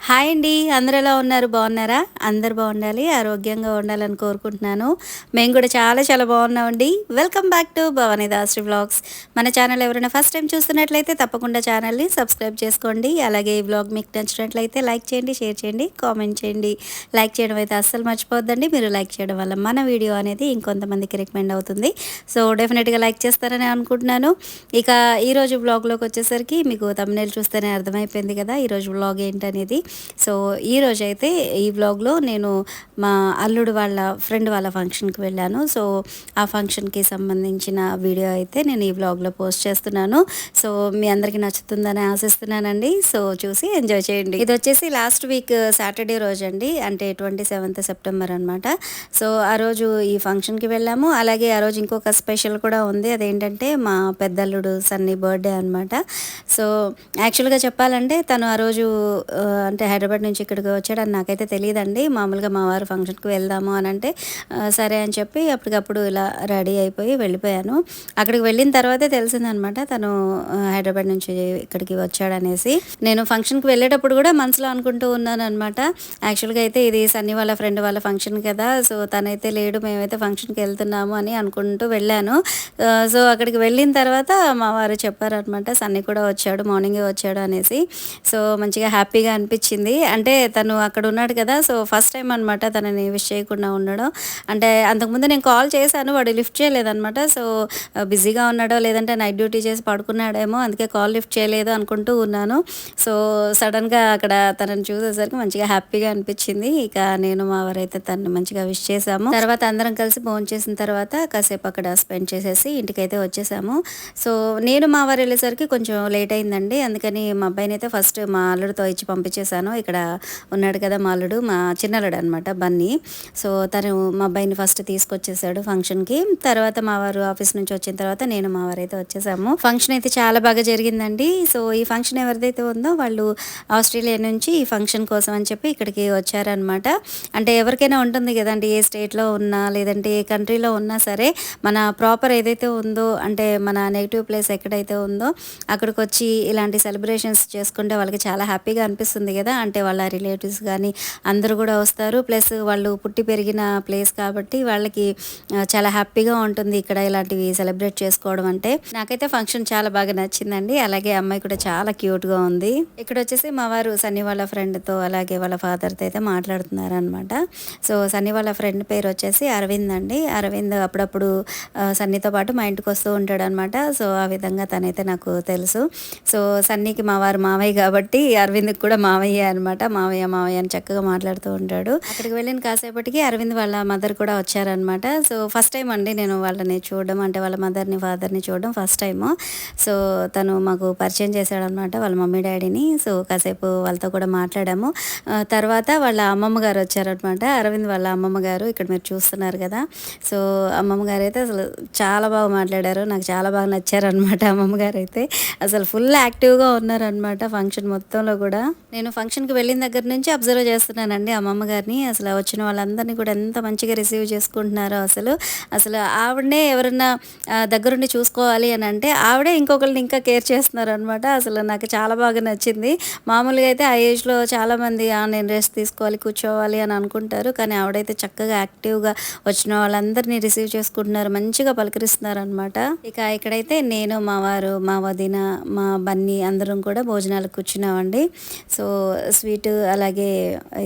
Hi అండి. అందరూ ఎలా ఉన్నారు? బాగున్నారా? అందరూ బాగుండాలి, ఆరోగ్యంగా ఉండాలని కోరుకుంటున్నాను. మేము కూడా చాలా చాలా బాగున్నామండి. Welcome back to Bhavani Dasari vlogs. మన ఛానల్ ఎవరైనా ఫస్ట్ టైం చూస్తున్నట్లయితే తప్పకుండా ఛానల్ని సబ్స్క్రైబ్ చేసుకోండి. అలాగే ఈ వ్లాగ్ మీకు నచ్చినట్లయితే లైక్ చేయండి, షేర్ చేయండి, కామెంట్ చేయండి. లైక్ చేయడం అయితే అస్సలు మర్చిపోద్దండి. మీరు లైక్ చేయడం వల్ల మన వీడియో అనేది ఇంకొంతమందికి రికమెండ్ అవుతుంది. సో డెఫినెట్గా లైక్ చేస్తారని అనుకుంటున్నాను. ఇక ఈరోజు వ్లాగ్లోకి వచ్చేసరికి మీకు తమ్మునేలు చూస్తేనే అర్థమైపోయింది కదా ఈరోజు వ్లాగ్ ఏంటనేది. సో ఈరోజైతే ఈ వ్లాగ్లో నేను మా అల్లుడు వాళ్ళ ఫ్రెండ్ వాళ్ళ ఫంక్షన్కి వెళ్ళాను. సో ఆ ఫంక్షన్కి సంబంధించిన వీడియో అయితే నేను ఈ వ్లాగ్లో పోస్ట్ చేస్తున్నాను. సో మీ అందరికీ నచ్చుతుందని ఆశిస్తున్నానండి. సో చూసి ఎంజాయ్ చేయండి. ఇది వచ్చేసి లాస్ట్ వీక్ సాటర్డే రోజు అండి, అంటే 27th సెప్టెంబర్ అనమాట. సో ఆ రోజు ఈ ఫంక్షన్కి వెళ్ళాము. అలాగే ఆ రోజు ఇంకొక స్పెషల్ కూడా ఉంది. అదేంటంటే మా పెద్దల్లుడు సన్నీ బర్త్డే అనమాట. సో యాక్చువల్గా చెప్పాలంటే తను ఆ రోజు అంటే హైదరాబాద్ నుంచి ఇక్కడికి వచ్చాడని నాకైతే తెలియదండి. మామూలుగా మా వారు ఫంక్షన్కి వెళ్దాము అని అంటే సరే అని చెప్పి అప్పటికప్పుడు ఇలా రెడీ అయిపోయి వెళ్ళిపోయాను. అక్కడికి వెళ్ళిన తర్వాతే తెలిసిందనమాట తను హైదరాబాద్ నుంచి ఇక్కడికి వచ్చాడనేసి. నేను ఫంక్షన్కి వెళ్ళేటప్పుడు కూడా మనసులో అనుకుంటూ ఉన్నాను అనమాట. యాక్చువల్గా అయితే ఇది సన్నీ వాళ్ళ ఫ్రెండ్ వాళ్ళ ఫంక్షన్ కదా, సో తనైతే లేడు, మేమైతే ఫంక్షన్కి వెళ్తున్నాము అని అనుకుంటూ వెళ్ళాను. సో అక్కడికి వెళ్ళిన తర్వాత మా వారు చెప్పారనమాట సన్నీ కూడా వచ్చాడు, మార్నింగే వచ్చాడు అనేసి. సో మంచిగా హ్యాపీగా అనిపించింది. అంటే తను అక్కడ ఉన్నాడు కదా, సో ఫస్ట్ టైం అనమాట తనని విష్ చేయకుండా ఉండడం. అంటే అంతకుముందు నేను కాల్ చేశాను, వాడు లిఫ్ట్ చేయలేదనమాట. సో బిజీగా ఉన్నాడో లేదంటే నైట్ డ్యూటీ చేసి పడుకున్నాడేమో, అందుకే కాల్ లిఫ్ట్ చేయలేదు అనుకుంటూ ఉన్నాను. సో సడన్గా అక్కడ తనని చూసేసరికి మంచిగా హ్యాపీగా అనిపించింది. ఇక నేను మా వారైతే తనని మంచిగా విష్ చేశాము. తర్వాత అందరం కలిసి భోజనం చేసిన తర్వాత కాసేపు అక్కడ స్పెండ్ చేసేసి ఇంటికైతే వచ్చేసాము. సో నేను మా వారు వెళ్ళేసరికి కొంచెం లేట్ అయిందండి. అందుకని మా అబ్బాయిని అయితే ఫస్ట్ మా అల్లుడితో ఇచ్చి పంపించేశాను. ఇక్కడ ఉన్నాడు కదా మా అల్లుడు, మా చిన్నల్లుడు అనమాట బన్నీ. సో తను మా అబ్బాయిని ఫస్ట్ తీసుకొచ్చేసాడు ఫంక్షన్కి. తర్వాత మా వారు ఆఫీస్ నుంచి వచ్చిన తర్వాత నేను మా వారు అయితే వచ్చేసాము. ఫంక్షన్ అయితే చాలా బాగా జరిగిందండి. సో ఈ ఫంక్షన్ ఎవరిదైతే ఉందో వాళ్ళు ఆస్ట్రేలియా నుంచి ఈ ఫంక్షన్ కోసం అని చెప్పి ఇక్కడికి వచ్చారనమాట. అంటే ఎవరికైనా ఉంటుంది కదండి, ఏ స్టేట్లో ఉన్నా లేదంటే ఏ కంట్రీలో ఉన్నా సరే మన ప్రాపర్ ఏదైతే ఉందో, అంటే మన నెగిటివ్ ప్లేస్ ఎక్కడైతే ఉందో అక్కడికి వచ్చి ఇలాంటి సెలబ్రేషన్స్ చేసుకుంటే వాళ్ళకి చాలా హ్యాపీగా అనిపిస్తుంది కదా. అంటే వాళ్ళ రిలేటివ్స్ కానీ అందరూ కూడా వస్తారు, ప్లస్ వాళ్ళు పుట్టి పెరిగిన ప్లేస్ కాబట్టి వాళ్ళకి చాలా హ్యాపీగా ఉంటుంది ఇక్కడ ఇలాంటివి సెలబ్రేట్ చేసుకోవడం. అంటే నాకైతే ఫంక్షన్ చాలా బాగా నచ్చిందండి. అలాగే అమ్మాయి కూడా చాలా క్యూట్గా ఉంది. ఇక్కడ వచ్చేసి మా వారు సన్నీ వాళ్ళ ఫ్రెండ్తో అలాగే వాళ్ళ ఫాదర్తో అయితే మాట్లాడుతున్నారు అనమాట. సో సన్నీ వాళ్ళ ఫ్రెండ్ పేరు వచ్చేసి అరవింద్ అండి. అరవింద్ అప్పుడప్పుడు సన్నీతో పాటు మా ఇంటికి వస్తూ ఉంటాడు అనమాట. సో ఆ విధంగా తనైతే నాకు తెలుసు. సో సన్నీకి మా వారు మావయ్య కాబట్టి అరవింద్కి కూడా మావయ్య అనమాట. మావయ్య మావయ్య అని చక్కగా మాట్లాడుతూ ఉంటాడు. అక్కడికి వెళ్ళిన కాసేపటికి అరవింద్ వాళ్ళ మదర్ కూడా వచ్చారనమాట. సో ఫస్ట్ టైం అండి నేను వాళ్ళని చూడడం, అంటే వాళ్ళ మదర్ని ఫాదర్ని చూడడం ఫస్ట్ టైము. సో తను మాకు పరిచయం చేశాడనమాట వాళ్ళ మమ్మీ డాడీని. సో కాసేపు వాళ్ళతో కూడా మాట్లాడాము. తర్వాత వాళ్ళ అమ్మమ్మ గారు వచ్చారనమాట. అరవింద్ వాళ్ళ అమ్మమ్మ గారు ఇక్కడ మీరు చూస్తున్నారు కదా. సో అమ్మమ్మ గారు అయితే అసలు చాలా బాగా మాట్లాడారు, నాకు చాలా బాగా నచ్చారనమాట. అమ్మమ్మ గారు అయితే అసలు ఫుల్ యాక్టివ్గా ఉన్నారనమాట ఫంక్షన్ మొత్తంలో కూడా. నేను ఫంక్షన్కి వెళ్ళిన దగ్గర నుంచి అబ్జర్వ్ చేస్తున్నానండి అమ్మమ్మ గారిని. అసలు వచ్చిన వాళ్ళందరినీ కూడా ఎంత మంచిగా రిసీవ్ చేసుకుంటున్నారో. అసలు ఆవిడనే ఎవరన్నా దగ్గరుండి చూసుకోవాలి అని అంటే ఆవిడే ఇంకొకరిని ఇంకా కేర్ చేస్తున్నారు అనమాట. అసలు నాకు చాలా బాగా నచ్చింది. మామూలుగా అయితే ఆ ఏజ్లో చాలామంది నేను రెస్ట్ తీసుకోవాలి, కూర్చోవాలి అని అనుకుంటారు, కానీ ఆవిడైతే చక్కగా యాక్టివ్గా వచ్చిన వాళ్ళందరినీ రిసీవ్ చేసుకుంటున్నారు, మంచిగా పలకరిస్తున్నారు అనమాట. ఇక ఇక్కడైతే నేను, మా వారు, మా వదిన, మా బన్నీ అందరం కూడా భోజనాలకు కూర్చున్నామండి. సో స్వీట్ అలాగే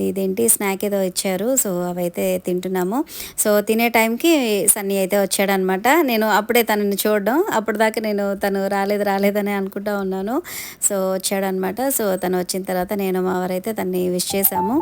ఇదేంటి స్నాక్ ఏదో ఇచ్చారు. సో అవైతే తింటున్నాము. సో తినే టైంకి సన్నీ అయితే వచ్చాడనమాట. నేను అప్పుడే తనని చూడడం, అప్పటిదాకా నేను తను రాలేదని అనుకుంటా ఉన్నాను. సో వచ్చాడనమాట. సో తను వచ్చిన తర్వాత నేను మా వారైతే తన్ని విష్ చేశాము.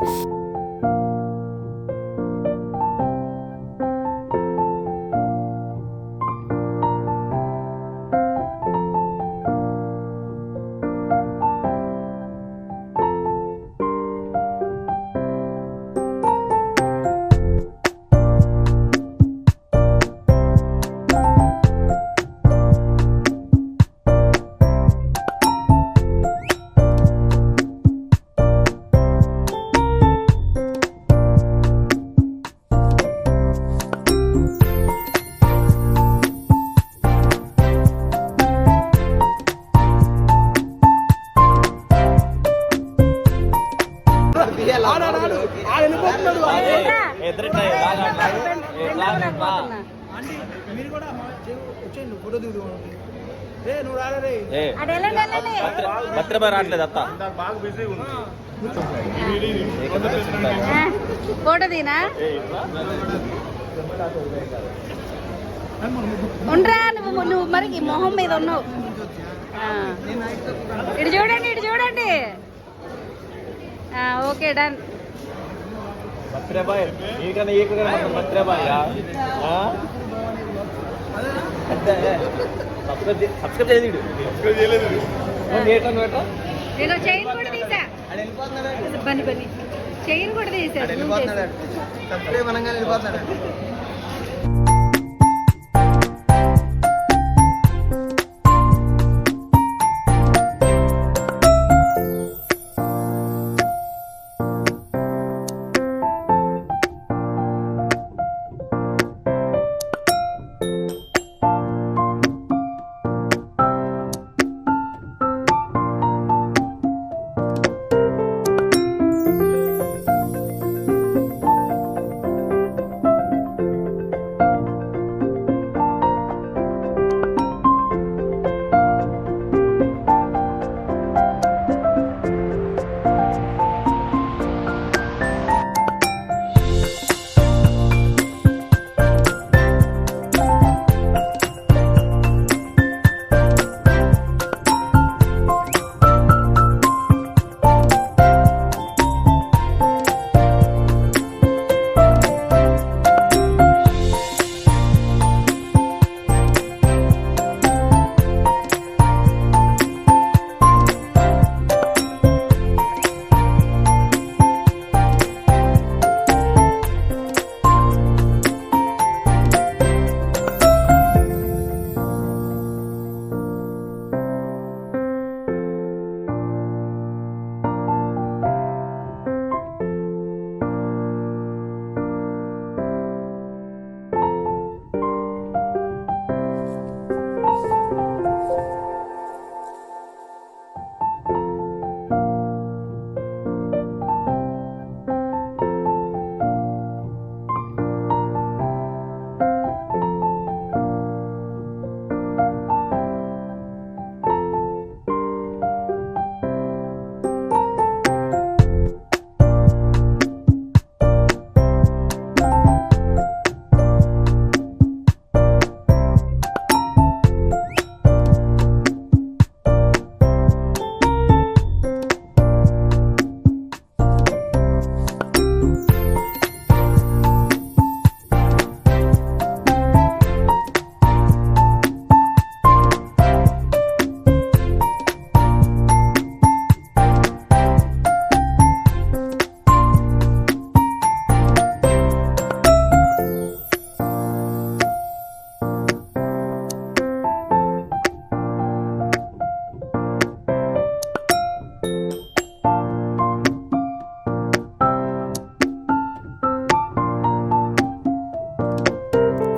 మీరు కూడా వచ్చేయండి ఫోటో దిగుదు నువ్వు రాలే భద్రపా రావట్లేదు అత్త బాగా బిజీ ఉంది ఫోటో తీనా ఉండరా నువ్వు మరి మొహం మీద ఉన్నావు. ఇటు చూడండి ఓకే డన్. భద్రబాయ్ నీకన్నా ఏకన్నా భద్రబాయ్ సబ్స్క్రైబ్ చేయలేదు నేను చైన్ కూడా తీసా బన్ని చైన్ కూడా తీసా.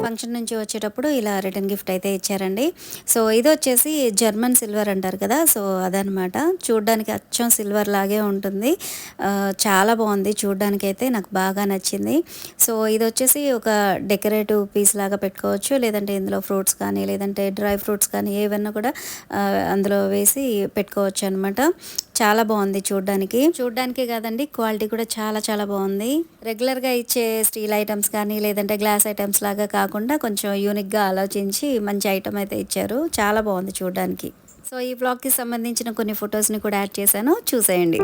ఫంక్షన్ నుంచి వచ్చేటప్పుడు ఇలా రిటర్న్ గిఫ్ట్ అయితే ఇచ్చారండి. సో ఇది వచ్చేసి జర్మన్ సిల్వర్ అంటారు కదా, సో అదనమాట. చూడ్డానికి అచ్చం సిల్వర్ లాగే ఉంటుంది. చాలా బాగుంది చూడ్డానికి, అయితే నాకు బాగా నచ్చింది. సో ఇది వచ్చేసి ఒక డెకరేటివ్ పీస్ లాగా పెట్టుకోవచ్చు, లేదంటే ఇందులో ఫ్రూట్స్ కానీ లేదంటే డ్రై ఫ్రూట్స్ కానీ ఏవన్నా కూడా అందులో వేసి పెట్టుకోవచ్చు అనమాట. చాలా బాగుంది చూడ్డానికి కాదండి, క్వాలిటీ కూడా చాలా చాలా బాగుంది. రెగ్యులర్గా ఇచ్చే స్టీల్ ఐటమ్స్ కానీ లేదంటే గ్లాస్ ఐటమ్స్ లాగా కాకుండా కొంచెం యూనిక్గా ఆలోచించి మంచి ఐటమ్ అయితే ఇచ్చారు. చాలా బాగుంది చూడ్డానికి. సో ఈ వ్లాగ్కి సంబంధించిన కొన్ని ఫొటోస్ని కూడా యాడ్ చేశాను, చూసేయండి.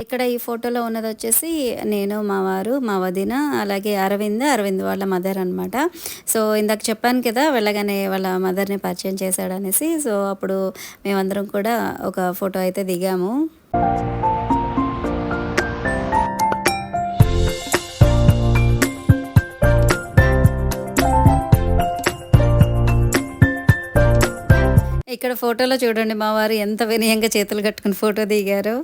ఇక్కడ ఈ ఫోటోలో ఉన్నది వచ్చేసి నేను, మా వారు, మా వదిన, అలాగే అరవింద్ వాళ్ళ మదర్ అనమాట. సో ఇందాక చెప్పాను కదా వెళ్ళగానే వాళ్ళ మదర్ని పరిచయం చేశాడనేసి. సో అప్పుడు మేమందరం కూడా ఒక ఫోటో అయితే దిగాము. ఇక్కడ ఫోటోలో చూడండి మా వారు ఎంత వినయంగా చేతులు కట్టుకుని ఫోటో దిగారు.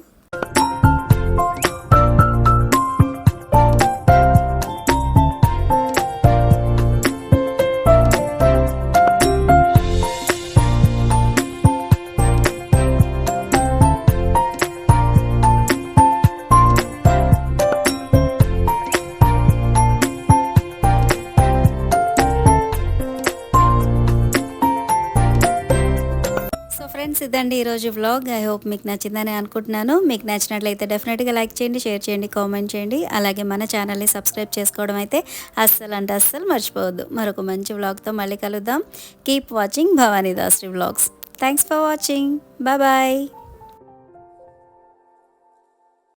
ఫ్రెండ్స్ ఇదండి ఈరోజు వ్లాగ్. ఐ హోప్ మీకు నచ్చిందని అనుకుంటున్నాను. మీకు నచ్చినట్లయితే డెఫినెట్గా లైక్ చేయండి, షేర్ చేయండి, కామెంట్ చేయండి. అలాగే మన ఛానల్ని సబ్స్క్రైబ్ చేసుకోవడం అయితే అస్సలు మర్చిపోవద్దు. మరొక మంచి వ్లాగ్తో మళ్ళీ కలుద్దాం. Keep watching Bhavani Dasari vlogs. Thanks for watching. Bye.